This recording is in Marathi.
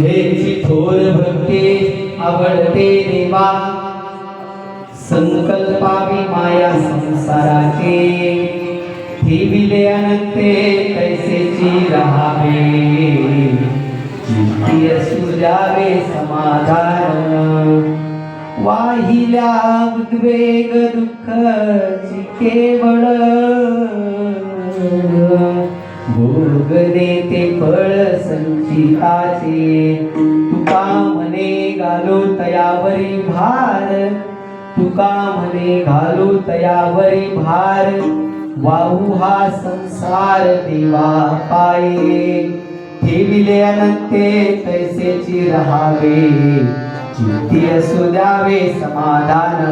हेची थोर भक्ती आवडते देवा, संकल्पावी माया संसाराचे, ठेविले अनंते कैसेची राहावे, चित्ती असू द्यावे समाधान, वाहिल्या उद्वेग दुःखाची केवळ, भोग देते फळ संचिताचे, तुका म्हणे घालो तयावरी भार, तुका म्हणे घालो तयावरी भार, वाहू हा संसार देवा पाये, ठेविले अनंते कैसेची राहावे, चित्ती असू द्यावे समाधान.